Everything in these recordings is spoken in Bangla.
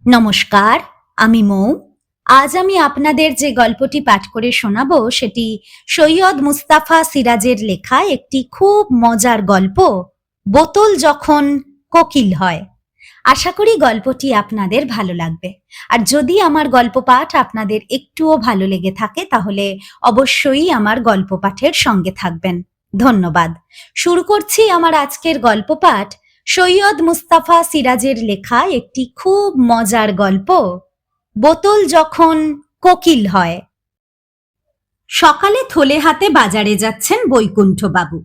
নমস্কার, আমি মৌ। আজ আমি আপনাদের যে গল্পটি পাঠ করে শোনাবো সেটি সৈয়দ মুস্তাফা সিরাজের লেখা একটি খুব মজার গল্প, বোতল যখন কোকিল হয়। আশা করি গল্পটি আপনাদের ভালো লাগবে। আর যদি আমার গল্প পাঠ আপনাদের একটুও ভালো লেগে থাকে তাহলে অবশ্যই আমার গল্প পাঠের সঙ্গে থাকবেন। ধন্যবাদ। শুরু করছি আমার আজকের গল্প পাঠ, সৈয়দ মুস্তাফা সিরাজের লেখা একটি খুব মজার গল্প, বোতল যখন কোকিল হয়। সকালে থলে হাতে বাজারে যাচ্ছেন বৈকুণ্ঠ বাবু।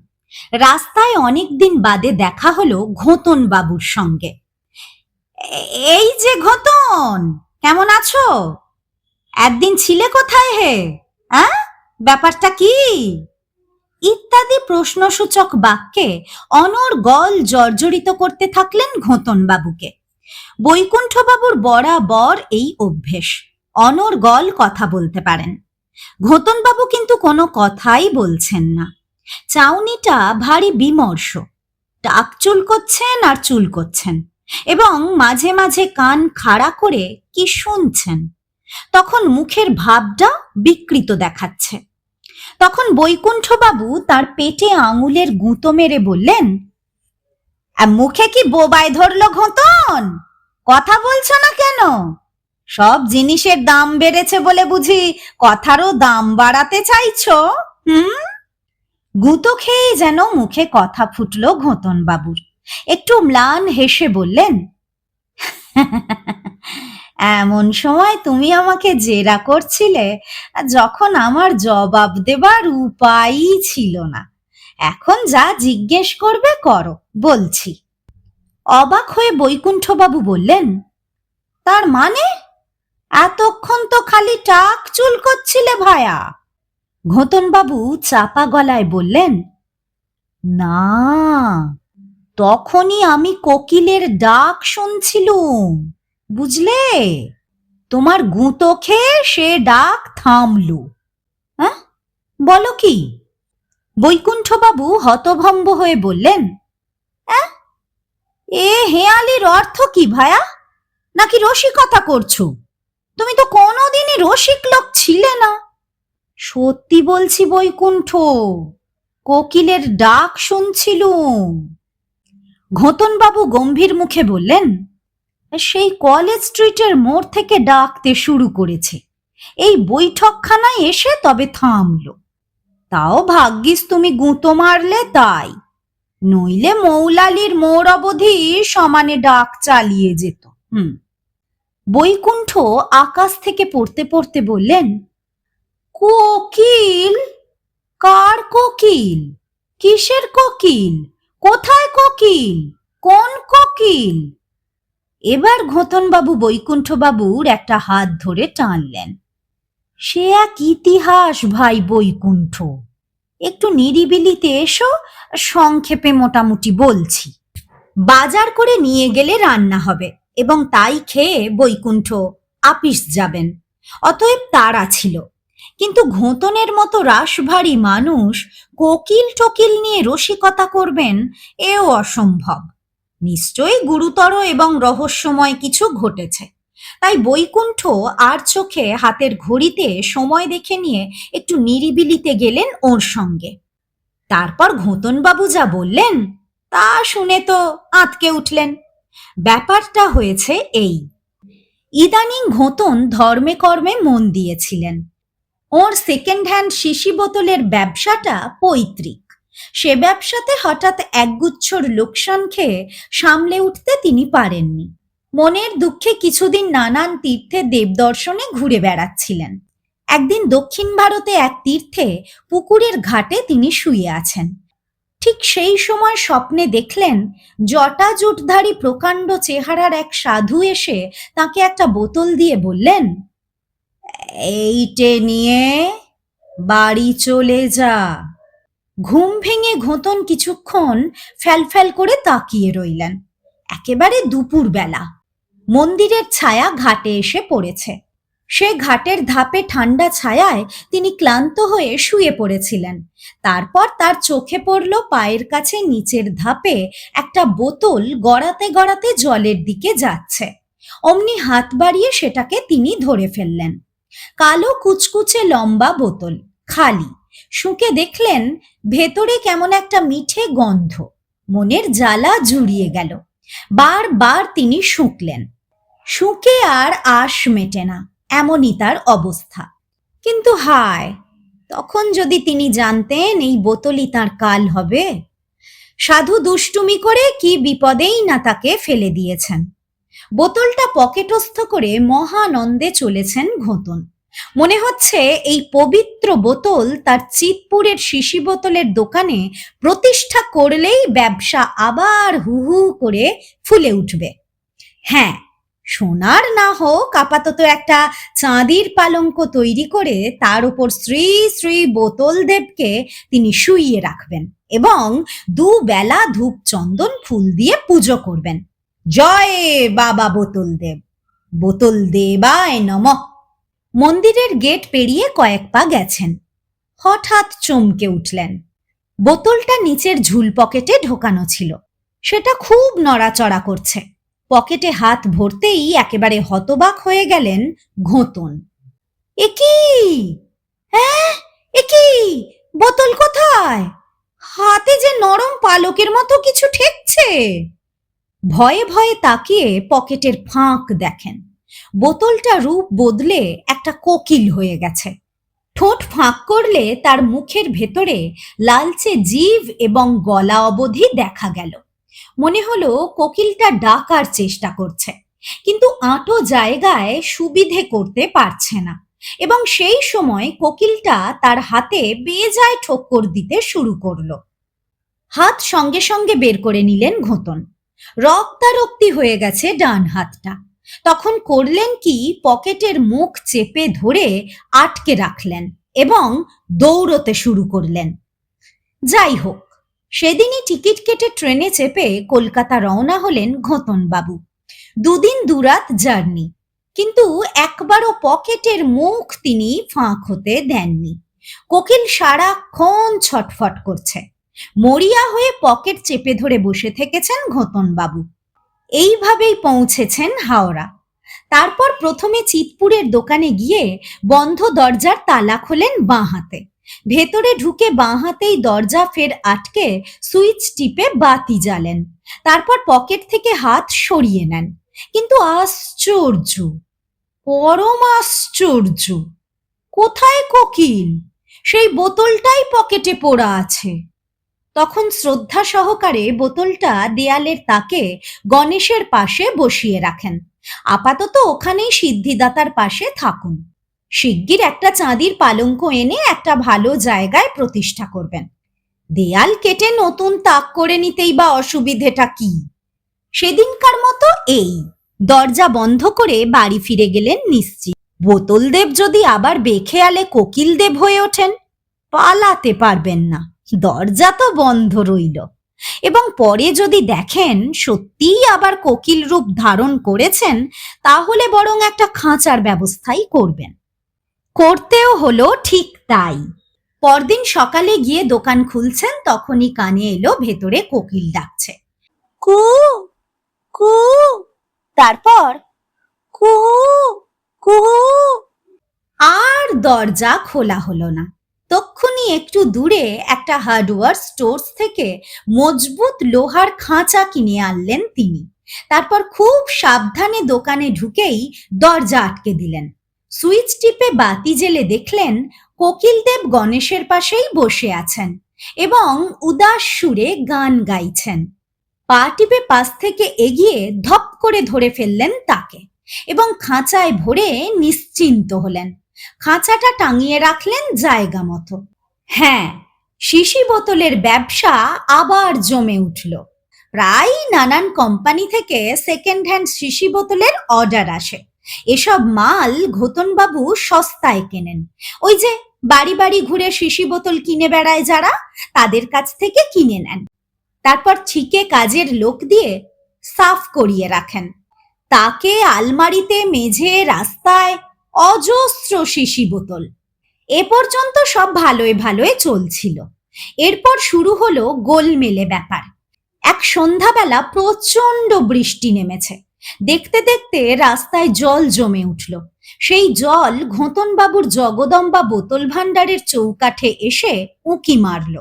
রাস্তায় অনেকদিন বাদে দেখা হলো ঘোতন বাবুর সঙ্গে। এই যে ঘোতন, কেমন আছো? একদিন ছিলে কোথায় হে? ব্যাপারটা কি? ইত্যাদি প্রশ্নসূচক বাক্যে অনর্গল জর্জরিত করতে থাকলেন ঘোতন বাবুকে। বৈকুণ্ঠ বাবুর বরাবর এই অভ্যেস, অনর্গল কথা বলতে পারেন। ঘোতন বাবু কিন্তু কোনো কথাই বলছেন না। চাউনিটা ভারী বিমর্ষ, টাক চুলকোচ্ছেন আর চুলকোচ্ছেন এবং মাঝে মাঝে কান খাড়া করে কি শুনছেন। তখন মুখের ভাবটা বিকৃত দেখাচ্ছে। তখন বৈকুণ্ঠবাবু তার পেটে আঙুলের গুঁতো মেরে বললেন, মুখে কি বোবায় ধরলো ঘোতন? কথা বলছো না কেন? সব জিনিসের দাম বেড়েছে বলে বুঝি কথারও দাম বাড়াতে চাইছো? গুঁতো খেয়ে যেন মুখে কথা ফুটলো ঘোতন বাবুর। একটু ম্লান হেসে বললেন, এমন সময় তুমি আমাকে জেরা করছিলে যখন আমার জবাব দেবার উপায়ই ছিল না। এখন যা জিজ্ঞেস করবে করো, বলছি। অবাক হয়ে বৈকুণ্ঠবাবু বললেন, তার মানে? এতক্ষণ তো খালি টাক চুলকোচ্ছিলে ভায়া। ঘোতনবাবু চাপা গলায় বললেন, না, তখনই আমি কোকিলের ডাক শুনছিলুম, বুঝলে? তোমার গুঁতো খেয়ে সে ডাক থামলো। বলো কি? বৈকুণ্ঠবাবু হতভম্ব হয়ে বললেন, এ হেয়ালির অর্থ কি ভায়া? নাকি রসিকতা করছো? তুমি তো কোনোদিনই রসিক লোক ছিলে না। সত্যি বলছি বৈকুণ্ঠ, কোকিলের ডাক শুনছিলুম। ঘোতনবাবু গম্ভীর মুখে বললেন, সেই কলেজ স্ট্রিটের মোড় থেকে ডাকতে শুরু করেছে, এই বৈঠকখানায় এসে তবে থামলো। তাও ভাগ্যিস তুমি গুঁতো মারলে তাই, নইলে মৌলালির মোড় অবধি সমানে ডাক চালিয়ে যেত। বৈকুণ্ঠ আকাশ থেকে পড়তে পড়তে বললেন, কোকিল? কার কোকিল? কিসের কোকিল? কোথায় কোকিল? কোন কোকিল? এবার ঘোতনবাবু বৈকুণ্ঠবাবুর একটা হাত ধরে টানলেন। সে এক ইতিহাস ভাই বৈকুণ্ঠ, একটু নিরিবিলিতে এসো, সংক্ষেপে মোটামুটি বলছি। বাজার করে নিয়ে গেলে রান্না হবে এবং তাই খেয়ে বৈকুণ্ঠ আপিস যাবেন, অতএব তাড়া ছিল। কিন্তু ঘোতনের মতো রাশভারী মানুষ কোকিল টোকিল নিয়ে রসিকতা করবেন, এও অসম্ভব। নিশ্চয়ই গুরুতর এবং রহস্যময় কিছু ঘটেছে। তাই বৈকুণ্ঠ আর চোখে হাতের ঘড়িতে সময় দেখে নিয়ে একটু নিরিবিলিতে গেলেন ওর সঙ্গে। তারপর ঘোতনবাবু যা বললেন তা শুনে তো আঁতকে উঠলেন। ব্যাপারটা হয়েছে এই, ইদানিং ঘোতন ধর্মে কর্মে মন দিয়েছিলেন। ওর সেকেন্ড হ্যান্ড শিশি বোতলের ব্যবসাটা পৈতৃক। সে ব্যবসাতে হঠাৎ একগুচ্ছর লোকসান খেয়ে সামলে উঠতে তিনি পারেননি। মনের দুঃখে কিছুদিন নানান তীর্থে দেবদর্শনে ঘুরে বেড়াচ্ছিলেন। একদিন দক্ষিণ ভারতে এক তীর্থে পুকুরের ঘাটে তিনি শুয়ে আছেন। ঠিক সেই সময় স্বপ্নে দেখলেন জটা জুটধারী প্রকাণ্ড চেহারার এক সাধু এসে তাকে একটা বোতল দিয়ে বললেন, এইটে নিয়ে বাড়ি চলে যা। ঘুম ভেঙে ঘোতন কিছুক্ষণ ফ্যালফ্যাল করে তাকিয়ে রইলেন। একেবারে দুপুর বেলা, মন্দিরের ছায়া ঘাটে এসে পড়েছে। সে ঘাটের ধাপে ঠান্ডা ছায়ায় তিনি ক্লান্ত হয়ে শুয়ে পড়েছিলেন। তারপর তার চোখে পড়ল পায়ের কাছে নিচের ধাপে একটা বোতল গড়াতে গড়াতে জলের দিকে যাচ্ছে। অমনি হাত বাড়িয়ে সেটাকে তিনি ধরে ফেললেন। কালো কুচকুচে লম্বা বোতল, খালি। শুঁকে দেখলেন ভেতরে কেমন একটা মিঠে গন্ধ। মনের জ্বালা জুড়িয়ে গেল। বারবার তিনি শুঁকলেন। শুঁকে আর আশ মেটে না, এমনই তার অবস্থা। কিন্তু হায়, তখন যদি তিনি জানতেন এই বোতলই তাঁর কাল হবে! সাধু দুষ্টুমি করে কি বিপদেই না তাকে ফেলে দিয়েছেন। বোতলটা পকেটস্থ করে মহানন্দে চলেছেন ঘোতন। মনে হচ্ছে এই পবিত্র বোতল তার চিতপুরের শিশি বোতলের দোকানে প্রতিষ্ঠা করলেই ব্যবসা আবার হু হু করে ফুলে উঠবে। হ্যাঁ, সোনার না হোক, আপাতত একটা চাঁদির পালঙ্ক তৈরি করে তার উপর শ্রী শ্রী বোতলদেবকে তিনি শুইয়ে রাখবেন এবং দুবেলা ধূপ চন্দন ফুল দিয়ে পুজো করবেন। জয় বাবা বোতলদেব, বোতলদেবায় নমঃ। মন্দিরের গেট পেরিয়ে কয়েক পা গেছেন, হঠাৎ চমকে উঠলেন। বোতলটা নিচের ঝুল পকেটে ঢোকানো ছিল, সেটা খুব নড়াচড়া করছে। পকেটে হাত ভরতেই একেবারে হতবাক হয়ে গেলেন ঘোতন। একি, হ্যাঁ একি, বোতল কোথায়? হাতে যে নরম পালকের মতো কিছু ঠেকছে। ভয়ে ভয়ে তাকিয়ে পকেটের ফাঁক দেখেন। বোতলটা রূপ বদলে একটা কোকিল হয়ে গেছে। ঠোঁট ফাঁক করলে তার মুখের ভেতরে লালচে জিভ এবং গলা অবধি দেখা গেল। মনে হলো কোকিলটা ডাকার চেষ্টা করছে, কিন্তু আঁটো জায়গায় সুবিধে করতে পারছে না, এবং সেই সময় কোকিলটা তার হাতে বেজায় ঠোক্কর দিতে শুরু করলো। হাত সঙ্গে সঙ্গে বের করে নিলেন ঘোতন। রক্তারক্তি হয়ে গেছে ডান হাতটা। তখন করলেন কি, পকেটের মুখ চেপে ধরে আটকে রাখলেন এবং দৌড়তে শুরু করলেন। যাই হোক, সেদিনই টিকিট কেটে ট্রেনে চেপে কলকাতা রওনা হলেন ঘোতন বাবু। দুদিন দুরাত জার্নি, কিন্তু একবারও পকেটের মুখ তিনি ফাঁক হতে দেননি। কোকিল সারাক্ষণ ছটফট করছে। মরিয়া হয়ে পকেট চেপে ধরে বসে থেকেছেন ঘোতন বাবু। এইভাবেই পৌঁছেছেন হাওড়া। তারপর প্রথমে চিতপুরের দোকানে গিয়ে বন্ধ দরজার তালা খোলেন বাঁ হাতে। ভেতরে ঢুকে বাঁ হাতেই দরজা ফের আটকে সুইচ টিপে বাতি জ্বালেন। তারপর পকেট থেকে হাত সরিয়ে নেন। কিন্তু আশ্চর্য, পরম আশ্চর্য, কোথায় কোকিল? সেই বোতলটাই পকেটে পোড়া আছে। তখন শ্রদ্ধা সহকারে বোতলটা দেয়ালের তাকে গণেশের পাশে বসিয়ে রাখেন। আপাতত ওখানেই সিদ্ধিদাতার পাশে থাকুন। শিগগির একটা চাঁদির পালঙ্ক এনে একটা ভালো জায়গায় প্রতিষ্ঠা করবেন। দেয়াল কেটে নতুন তাক করে নিতেই বা অসুবিধেটা কি? সেদিনকার মতো এই দরজা বন্ধ করে বাড়ি ফিরে গেলেন নিশ্চিত। বোতলদেব যদি আবার বেখেয়ালে কোকিলদেব হয়ে ওঠেন, পালাতে পারবেন না, দরজা তো বন্ধ রইল। এবং পরে যদি দেখেন সত্যিই আবার কোকিল রূপ ধারণ করেছেন, তাহলে বরং একটা খাঁচার ব্যবস্থাই করবেন। করতেও হলো ঠিক তাই। পরদিন সকালে গিয়ে দোকান খুলছেন, তখনই কানে এলো ভেতরে কোকিল ডাকছে, কু কু। তারপর কু কু। আর দরজা খোলা হলো না। তক্ষুনি একটু দূরে একটা হার্ডওয়্যার স্টোর্স থেকে মজবুত লোহার খাঁচা কিনে আনলেন তিনি। তারপর খুব সাবধানে দোকানে ঢুকেই দরজা আটকে দিলেন। সুইচ টিপে বাতি জ্বেলে দেখলেন কোকিলদেব গণেশের পাশেই বসে আছেন এবং উদাস সুরে গান গাইছেন। পা টিপে পাশ থেকে এগিয়ে ধপ করে ধরে ফেললেন তাকে এবং খাঁচায় ভরে নিশ্চিন্ত হলেন। খাঁচাটা টাঙিয়ে রাখলেন জায়গা মতো। হ্যাঁ, শিশি বোতলের ব্যবসা আবার জমে উঠল। প্রায় নানান কোম্পানি থেকে সেকেন্ড হ্যান্ড শিশি বোতলের অর্ডার আসে। এসব মাল ঘোতনবাবু সস্তায় কেনেন। ওই যে বাড়ি বাড়ি ঘুরে শিশি বোতল কিনে বেড়ায় যারা, তাদের কাছ থেকে কিনে নেন। তারপর ঠিকে কাজের লোক দিয়ে সাফ করিয়ে রাখেন। তাকে আলমারিতে, মেঝে, রাস্তায় অজস্র শিশি বোতল। এ পর্যন্ত সব ভালোই ভালোই চলছিল। এরপর শুরু হলো গোলমেলে ব্যাপার। এক সন্ধ্যাবেলা প্রচন্ড বৃষ্টি নেমেছে। দেখতে দেখতে রাস্তায় জল জমে উঠল। সেই জল ঘোতনবাবুর জগদম্বা বোতল ভাণ্ডারের চৌকাঠে এসে উঁকি মারল।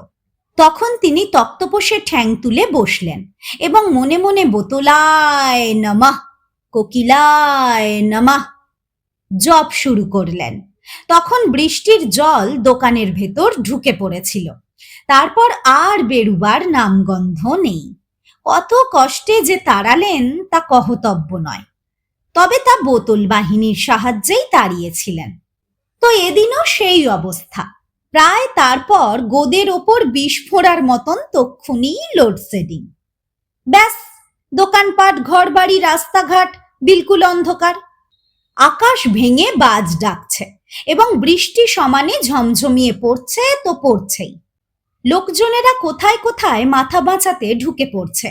তখন তিনি তক্তপোষে ঠ্যাং তুলে বসলেন এবং মনে মনে বোতলায় নমঃ, কোকিলায় নমঃ জপ শুরু করলেন। তখন বৃষ্টির জল দোকানের ভেতর ঢুকে পড়েছিল। তারপর আর বেরুবার নামগন্ধ নেই। কত কষ্টে যে তাড়ালেন তা কহতব্য নয়, তবে তা বোতল বাহিনীর সাহায্যেই তাড়িয়েছিলেন। তো এদিনও সেই অবস্থা। প্রায় তারপর গোদের ওপর বিষ ফোঁড়ার মতন তক্ষুনি লোডশেডিং। ব্যাস, দোকানপাট, ঘরবাড়ি, রাস্তাঘাট বিলকুল অন্ধকার। আকাশ ভেঙে বাজ ডাকছে এবং বৃষ্টি সমানে ঝমঝমিয়ে পড়ছে তো পড়ছেই। লোকজনেরা কোথায় কোথায় মাথা বাঁচাতে ঢুকে পড়ছে।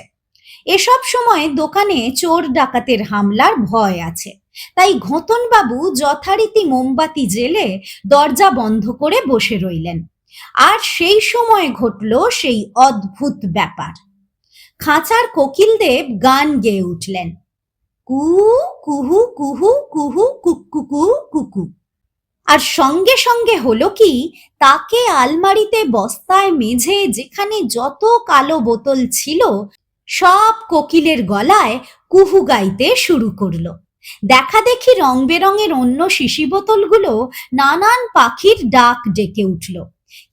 এসব সময় দোকানে চোর ডাকাতের হামলার ভয় আছে, তাই ঘোতনবাবু যথারীতি মোমবাতি জেলে দরজা বন্ধ করে বসে রইলেন। আর সেই সময় ঘটল সেই অদ্ভুত ব্যাপার। খাঁচার কোকিলদেব গান গেয়ে উঠলেন, কু কুহু কুহু কুহু কুকু কুকু। আর সঙ্গে সঙ্গে হলো কি, তাকে আলমারিতে বস্তায় মেঝে যেখানে যত কালো বোতল ছিল সব কোকিলের গলায় কুহু গাইতে শুরু করলো। দেখা দেখি রং বেরঙের অন্য শিশি বোতলগুলো নানান পাখির ডাক ডেকে উঠল।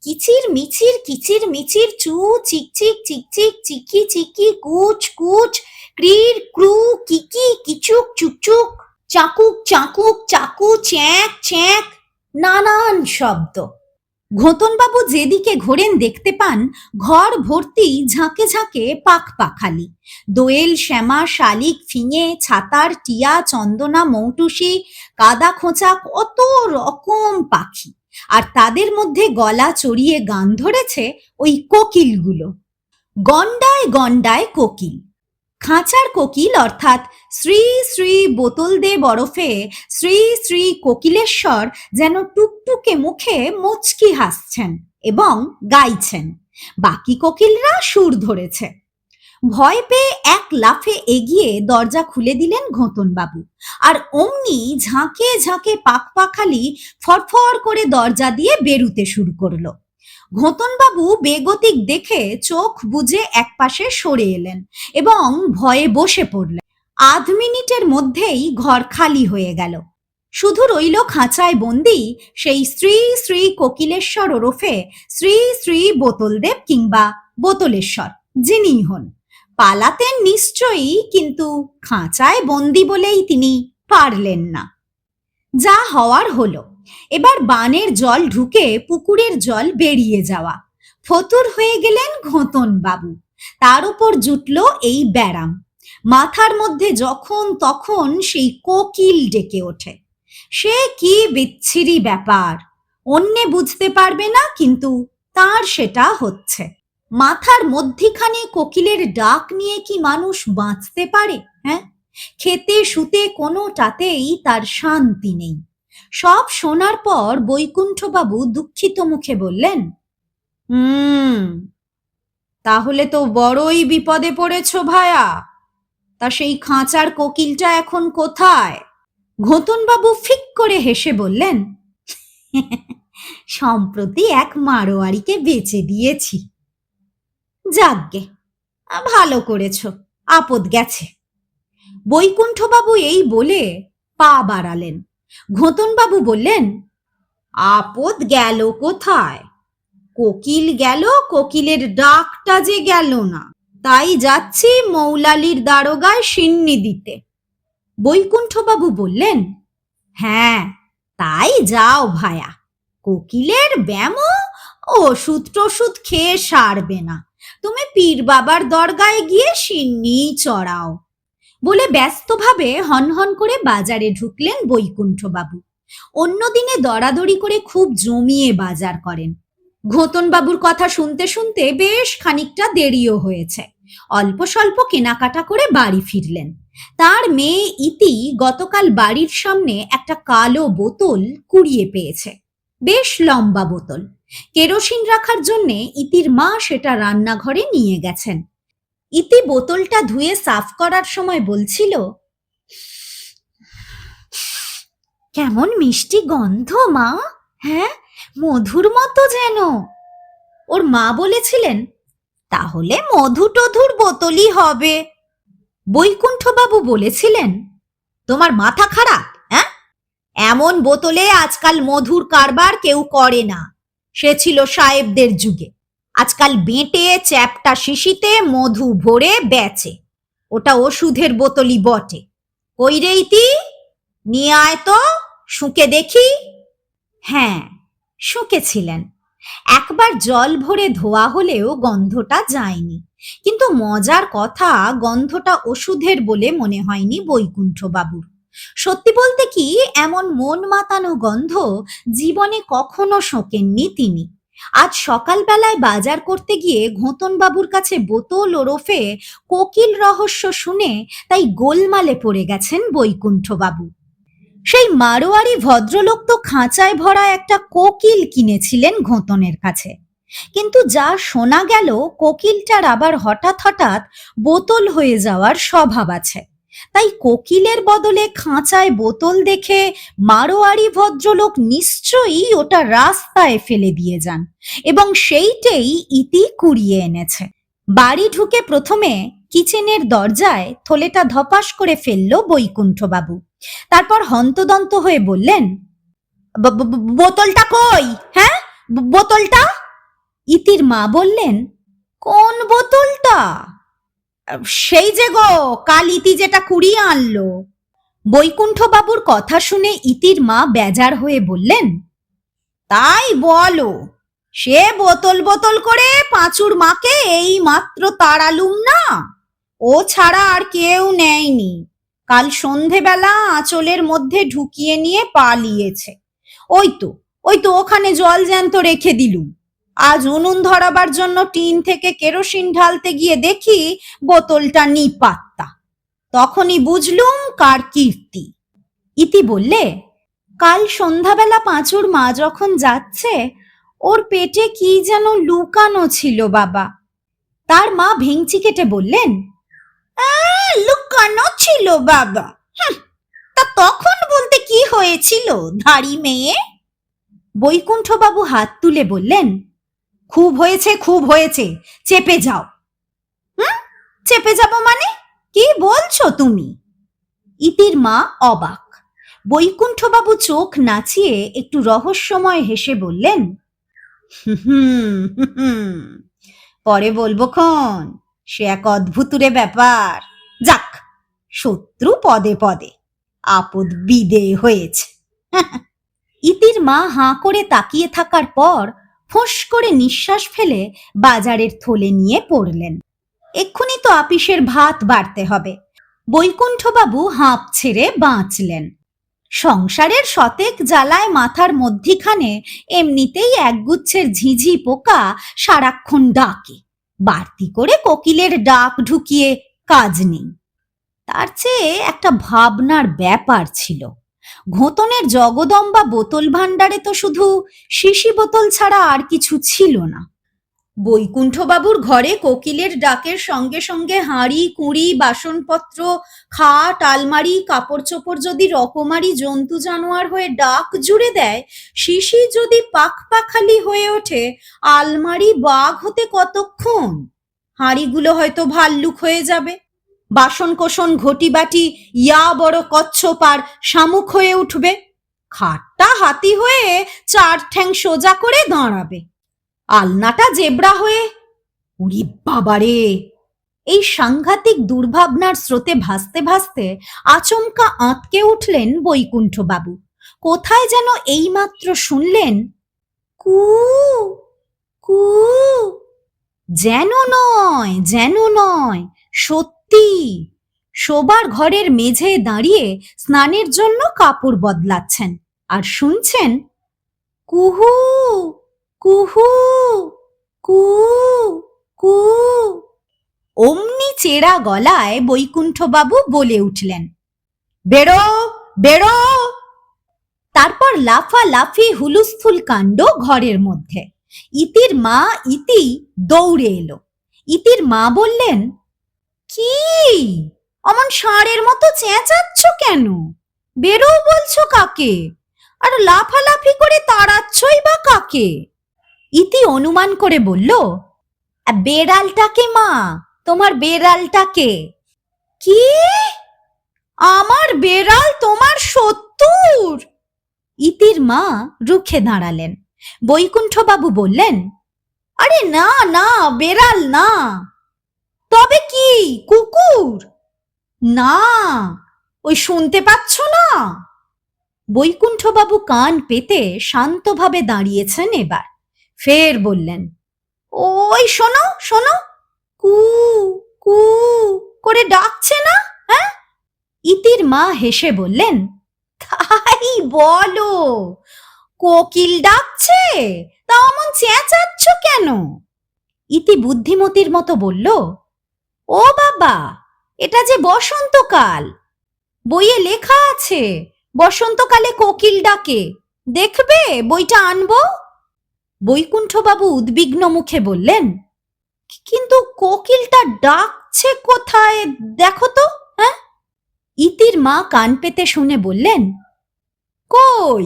কিচির মিচির, কিচির মিচির, চু চিকচিক, চিকচিক, চিকি চিকি, কুচ কুচ, ক্রির ক্রু, কিকি কিচুক, চুকচুক, চাকুক চাকুক, চাকু চ্যাঁক চ্যাঁক, নানান শব্দ। ঘোতনবাবু যেদিকে ঘোরেন দেখতে পান ঘর ভর্তি ঝাঁকে ঝাঁকে পাখ পাখালি। দোয়েল, শ্যামা, শালিক, ফিঙে, ছাতার, টিয়া, চন্দনা, মৌটুসি, কাদা খোঁচা, কত রকম পাখি। আর তাদের মধ্যে গলা চড়িয়ে গান ধরেছে ওই কোকিলগুলো। গন্ডায় গন্ডায় কোকিল। খাঁচার কোকিল অর্থাৎ শ্রী শ্রী বোতলদেব ওরফে শ্রী শ্রী কোকিলেশ্বর যেন টুকটুকে মুখে মুচকি হাসছেন এবং গাইছেন। বাকি কোকিলরা সুর ধরেছে। ভয় পেয়ে এক লাফে এগিয়ে দরজা খুলে দিলেন ঘোতনবাবু। আর অমনি ঝাঁকে ঝাঁকে পাখ পাখালি ফরফর করে দরজা দিয়ে বেরুতে শুরু করলো। ঘোতনবাবু বেগতিক দেখে চোখ বুজে একপাশে সরে এলেন এবং ভয়ে বসে পড়লেন। আধ মিনিটের মধ্যেই ঘর খালি হয়ে গেল। শুধু রইল খাঁচায় বন্দি সেই শ্রী শ্রী কোকিলেশ্বর ওরফে শ্রী শ্রী বোতলদেব কিংবা বোতলেশ্বর, যিনিই হন। পালাতেন নিশ্চয়ই, কিন্তু খাঁচায় বন্দি বলেই তিনি পারলেন না। যা হওয়ার হলো। এবার বানের জল ঢুকে পুকুরের জল বেরিয়ে যাওয়া। ফতুর হয়ে গেলেন ঘোতনবাবু। তার উপর জুটল এই ব্যারাম। মাথার মধ্যে যখন তখন সেই কোকিল ডেকে ওঠে। সে কি বিচ্ছিরি ব্যাপার! অন্যে বুঝতে পারবে না, কিন্তু তার সেটা হচ্ছে। মাথার মধ্যিখানে কোকিলের ডাক নিয়ে কি মানুষ বাঁচতে পারে? হ্যাঁ, খেতে শুতে কোনোটাতেই তার শান্তি নেই। সব শোনার পর বৈকুণ্ঠবাবু দুঃখিত মুখে বললেন, তাহলে তো বড়ই বিপদে পড়েছ ভায়া। তা সেই খাঁচার কোকিলটা এখন কোথায়? ঘোতনবাবু ফিক করে হেসে বললেন, সম্প্রতি এক মারোয়ারিকে বেচে দিয়েছি। যাগ্গে, ভালো করেছ, আপদ গেছে। বৈকুণ্ঠবাবু এই বলে পা বাড়ালেন। ঘোতনবাবু বললেন, আপদ গেল কোথায়? কোকিল গেল, কোকিলের ডাকটা যে গেল না। তাই যাচ্ছি মৌলালির দারোগায় সিন্নি দিতে। বৈকুণ্ঠবাবু বললেন, হ্যাঁ, তাই যাও ভায়া। কোকিলের ব্যামো ওষুধ টষুধ খেয়ে সারবে না। তুমি পীর বাবার দরগায় গিয়ে সিন্নি চড়াও। বলে ব্যস্তভাবে হনহন করে বাজারে ঢুকলেন বৈকুণ্ঠবাবু। অন্যদিনে দরাদরি করে খুব জমিয়ে বাজার করেন। ঘোতনবাবুর কথা শুনতে শুনতে বেশ খানিকটা দেরিও হয়েছে। অল্প স্বল্প কেনাকাটা করে বাড়ি ফিরলেন। তার মেয়ে ইতি গতকাল বাড়ির সামনে একটা কালো বোতল কুড়িয়ে পেয়েছে। বেশ লম্বা বোতল। কেরোসিন রাখার জন্যে ইতির মা সেটা রান্নাঘরে নিয়ে গেছেন। ইতি বোতলটা ধুয়ে সাফ করার সময় বলছিল, কেমন মিষ্টি গন্ধ মা। হ্যাঁ, মধুর মতো যেন। ওর মা বলেছিলেন, তাহলে মধু টধুর বোতলই হবে। বৈকুণ্ঠবাবু বলেছিলেন, তোমার মাথা খারাপ? হ্যাঁ, এমন বোতলে আজকাল মধুর কারবার কেউ করে না। সে ছিল সাহেবদের যুগে। আজকাল বেঁটে চ্যাপটা শিশিতে মধু ভরে বেচে। ওটা ওষুধের বোতলই বটে। কই রে ইতি, নিয়ে আয় তো, শুঁকে দেখি। হ্যাঁ, শুঁকেছিলেন। একবার জল ভরে ধোয়া হলেও গন্ধটা যায়নি। কিন্তু মজার কথা, গন্ধটা ওষুধের বলে মনে হয়নি বৈকুণ্ঠবাবুর। সত্যি বলতে কি, এমন মন মাতানো গন্ধ জীবনে কখনো শোকেননি তিনি। আজ সকালবেলায় বাজার করতে গিয়ে ঘোতন বাবুর কাছে বোতল ওরফে কোকিল রহস্য শুনে তাই গোলমালে পড়ে গেছেন বৈকুণ্ঠবাবু। সেই মারোয়ারি ভদ্রলোক তো খাঁচায় ভরা একটা কোকিল কিনেছিলেন ঘোতনের কাছে। কিন্তু যা শোনা গেল, কোকিলটার আবার হঠাৎ হঠাৎ বোতল হয়ে যাওয়ার স্বভাব আছে। তাই কোকিলের বদলে খাঁচায় বোতল দেখে মারোয়ারি ভদ্রলোক নিশ্চয়ই ওটা রাস্তায় ফেলে দিয়ে যান এবং সেইটেই ইতি কুড়িয়ে এনেছে। বাড়ি ঢুকে প্রথমে কিচেনের দরজায় থলেটা ধপাস করে ফেলল বৈকুণ্ঠবাবু। তারপর হন্তদন্ত হয়ে বললেন, বোতলটা কই? হ্যাঁ, বোতলটা? ইতির মা বললেন, কোন বোতলটা? সেই যে গো, কাল ইতি যেটা কুড়িয়ে আনলো। বৈকুণ্ঠবাবুর কথা শুনে ইতির মা বেজার হয়ে বললেন, তাই বলো, সে বোতল বোতল করে পাঁচুর মাকে এই মাত্র তাড়ালুম না। ও ছাড়া আর কেউ নেয়নি। কাল সন্ধেবেলা আঁচলের মধ্যে ঢুকিয়ে নিয়ে পালিয়েছে। ওই তো ওখানে জল জ্যান্ত রেখে দিলুম। আজ উনুন ধরাবার জন্য টিন থেকে কেরোসিন ঢালতে গিয়ে দেখি বোতলটা নিপাত্তা। তখনই বুঝলুম কার কীর্তি। ইতি বললে, কাল সন্ধ্যাবেলা পাঁচুর মা যখন যাচ্ছে, ওর পেটে কি যেন লুকানো ছিল বাবা। তার মা ভেঙচি কেটে বললেন, লুকানো ছিল বাবা? তা তখন বলতে কি হয়েছিল ধাড়ি মেয়ে? বৈকুণ্ঠবাবু হাত তুলে বললেন, খুব হয়েছে, খুব হয়েছে, চেপে যাও। চেপে যাব মানে? কি বলছো তুমি? ইতির মা অবাক। বৈকুণ্ঠবাবু চোখ নাচিয়ে একটু রহস্যময় হেসে বললেন, পরে বলবো খন, সে এক অদ্ভুতুরে ব্যাপার। যাক, শত্রু পদে পদে, আপদ বিদেয় হয়েছে। ইতির মা হাঁ করে তাকিয়ে থাকার পর ফোঁস করে নিঃশ্বাস ফেলে বাজারের থলে নিয়ে পড়লেন। এক্ষুনি তো আপিসের ভাত বাড়তে হবে। বৈকুণ্ঠবাবু হাঁপ ছেড়ে বাঁচলেন। সংসারের শতেক জ্বালায় মাথার মধ্যিখানে এমনিতেই একগুচ্ছের ঝিঝি পোকা সারাক্ষণ ডাকে। বাড়তি করে কোকিলের ডাক ঢুকিয়ে কাজ নেই। তার চেয়ে একটা ভাবনার ব্যাপার ছিল। ঘোতনের জগদম্বা বোতল ভাণ্ডারে তো শুধু শিশি বোতল ছাড়া আর কিছু ছিল না। বৈকুণ্ঠবাবুর ঘরে কোকিলের ডাকের সঙ্গে সঙ্গে হাঁড়ি কুঁড়ি বাসনপত্র খাট আলমারি কাপড় চোপড় যদি রকমারি জন্তু জানোয়ার হয়ে ডাক জুড়ে দেয়, শিশি যদি পাখপাখালি হয়ে ওঠে, আলমারি বাঘ হতে কতক্ষণ? হাঁড়িগুলো হয়তো ভাল্লুক হয়ে যাবে, বাসন কোসন ঘটি বাটি ইয়া বড় কচ্ছপ আর শামুক হয়ে উঠবে, খাটটা হাতি হয়ে চার ঠ্যাং সোজা করে দাঁড়াবে, আলনাটা জেব্রা হয়ে, উরি বাবারে! এই সাংঘাতিক দুর্ভাবনার স্রোতে ভাসতে ভাসতে আচমকা আঁতকে উঠলেন বৈকুণ্ঠবাবু। কোথায় যেন এইমাত্র শুনলেন, কু কু। যেন নয়, সত্যি। শোবার ঘরের মেঝে দাঁড়িয়ে স্নানের জন্য কাপড় বদলাচ্ছেন আর শুনছেন, কুহু কুহু কু কু। অমনি চেরা গলায় বৈকুণ্ঠবাবু বলে উঠলেন, বেরো বেরো। তারপর লাফালাফি হুলুস্থুল কাণ্ড ঘরের মধ্যে। ইতির মা ইতি দৌড়ে এলো। ইতির মা বললেন, কি অমন ষাঁড়ের মতো চেঁচাচ্ছ কেন? বেরো বলছো কাকে? আর লাফালাফি করে তাড়াচ্ছই বা কাকে? ইতি অনুমান করে বলল, বেড়ালটাকে মা, তোমার বেড়ালটাকে। কি? আমার বেড়াল তোমার শত্রুর? ইতির মা রুখে দাঁড়ালেন। বৈকুণ্ঠবাবু বললেন, আরে না না, বেড়াল না। তবে কি, কুকুর? না, ওই শুনতে পাচ্ছ না? বৈকুণ্ঠবাবু কান পেতে শান্তভাবে দাঁড়িয়েছেন এবার। ফের বললেন, ওই শোনো শোনো, কু কু করে ডাকছে না? হ্যাঁ? ইতির মা হেসে বললেন, তাই বলো, কোকিল ডাকছে? তা অমন চেঁচাচ্ছ কেন? ইতি বুদ্ধিমতির মতো বলল, ও বাবা, এটা যে বসন্তকাল, বইয়ে লেখা আছে বসন্তকালে কোকিল ডাকে, দেখবে বইটা আনবো? বৈকুণ্ঠবাবু উদ্বিগ্ন মুখে বললেন, কিন্তু কোকিলটা ডাকছে কোথায়, দেখো তো। হ্যাঁ? ইতির মা কান পেতে শুনে বললেন, কই,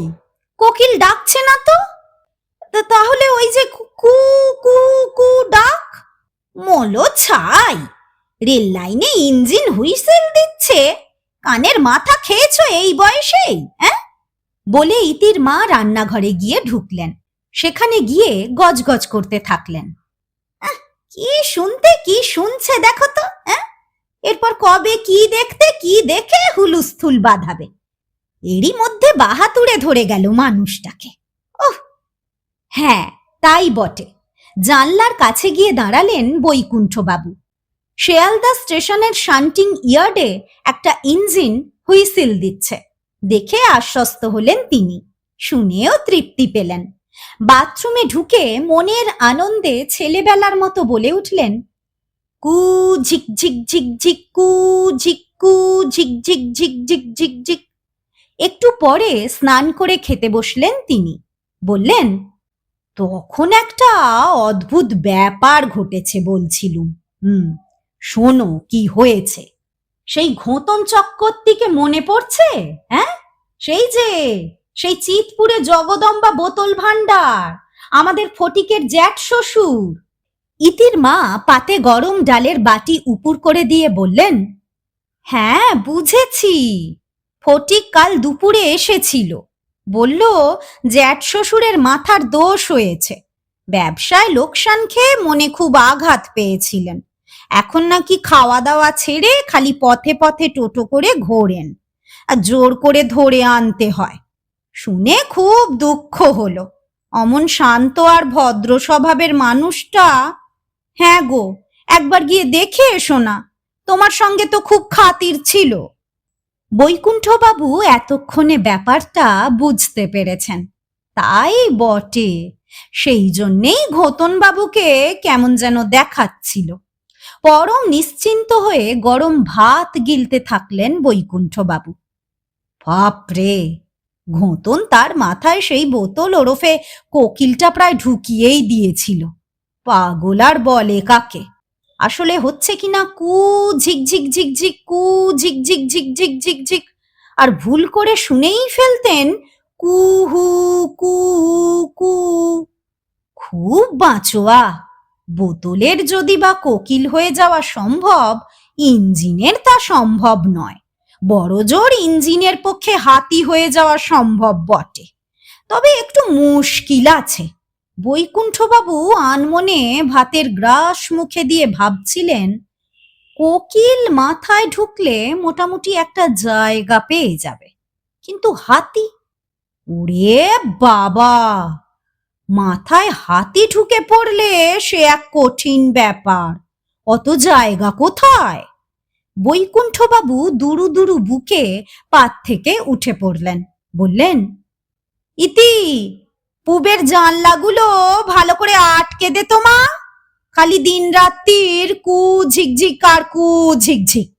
কোকিল ডাকছে না তো। তাহলে ওই যে কু কু কু ডাক। মলো ছাই, রেল লাইনে ইঞ্জিন হুইসেল দিচ্ছে, কানের মাথা খেয়েছো এই বয়সেই? হ্যাঁ? বলে ইতির মা রান্নাঘরে গিয়ে ঢুকলেন। সেখানে গিয়ে গজগজ করতে থাকলেন, কি শুনতে কি শুনছে দেখো তো। হ্যাঁ? এরপর কবে কি দেখতে কি দেখে হুলুস্থুল বাঁধাবে। এরই মধ্যে বাহাতুড়ে ধরে গেল মানুষটাকে। ওহ, হ্যাঁ তাই বটে। জানলার কাছে গিয়ে দাঁড়ালেন বৈকুণ্ঠবাবু। শেয়ালদা স্টেশনের শান্টিং ইয়ার্ডে একটা ইঞ্জিন হুইসেল দিচ্ছে। দেখে আশ্বস্ত হলেন তিনি, শুনেও তৃপ্তি পেলেন। বাথরুমে ঢুকে মনের আনন্দে ছেলেবেলার মতো বলে উঠলেন, কু ঝিক ঝিক ঝিক ঝিক কু ঝিক কু ঝিক ঝিক ঝিক ঝিক ঝিক ঝিক। একটু পরে স্নান করে খেতে বসলেন তিনি। বললেন, তখন একটা অদ্ভুত ব্যাপার ঘটেছে বলছিলুম। শোনো কি হয়েছে। সেই ঘোতন চক্রবর্তীকে মনে পড়ছে? হ্যাঁ, সেই চিতপুরে জগদম্বা বোতল ভান্ডার, আমাদের ফটিকের জ্যাঠ শ্বশুর। ইতির মা পাতে গরম ডালের বাটি উপুর করে দিয়ে বললেন, হ্যাঁ বুঝেছি, ফটিক কাল দুপুরে এসেছিল। বলল জ্যাঠ শ্বশুরের মাথার দোষ হয়েছে, ব্যবসায় লোকসান খেয়ে মনে খুব আঘাত পেয়েছিলেন। এখন নাকি খাওয়া দাওয়া ছেড়ে খালি পথে পথে টোটো করে ঘোরেন, আর জোর করে ধরে আনতে হয়। শুনে খুব দুঃখ হলো। অমন শান্ত আর ভদ্র স্বভাবের মানুষটা। হ্যাঁ গো, একবার গিয়ে দেখে এসো না, তোমার সঙ্গে তো খুব খাতির ছিল। বৈকুণ্ঠবাবু এতক্ষণে ব্যাপারটা বুঝতে পেরেছেন। তাই বটে, সেই জন্যেই ঘোতনবাবুকে কেমন যেন দেখাচ্ছিল। পরম নিশ্চিন্ত হয়ে গরম ভাত গিলতে থাকলেন বৈকুণ্ঠবাবু। বাপরে, ঘোতন তার মাথায় সেই বোতল ওরফে কোকিলটা প্রায় ঢুকিয়েই দিয়েছিল। পাগল আর বলে কাকে। আসলে হচ্ছে কিনা কু ঝিকঝিক ঝিকঝিক কু ঝিকঝিক ঝিকঝিক ঝিকঝিক, আর ভুল করে শুনেই ফেলতেন কুহু কু কু। খুব বাঁচোয়া, বোতলের যদি বা কোকিল হয়ে যাওয়া সম্ভব, ইঞ্জিনের তা সম্ভব নয়। বড়জোর ইঞ্জিনের পক্ষে হাতি হয়ে যাওয়া সম্ভব বটে, তবে একটু মুশকিল আছে। বৈকুণ্ঠবাবু আনমনে ভাতের গ্রাস মুখে দিয়ে ভাবছিলেন, কোকিল মাথায় ঢুকলে মোটামুটি একটা জায়গা পেয়ে যাবে, কিন্তু হাতি, ওরে বাবা, মাথায় হাতি ঢুকে পড়লে সে এক কঠিন ব্যাপার। অত জায়গা কোথায়? বৈকুণ্ঠবাবু দুরু দুরু বুকে পাত থেকে উঠে পড়লেন। বললেন, ইতি, পুবের জানলাগুলো ভালো করে আটকে দে তো মা, খালি দিন রাত্রির কু ঝিকঝিক আর কু ঝিকঝিক।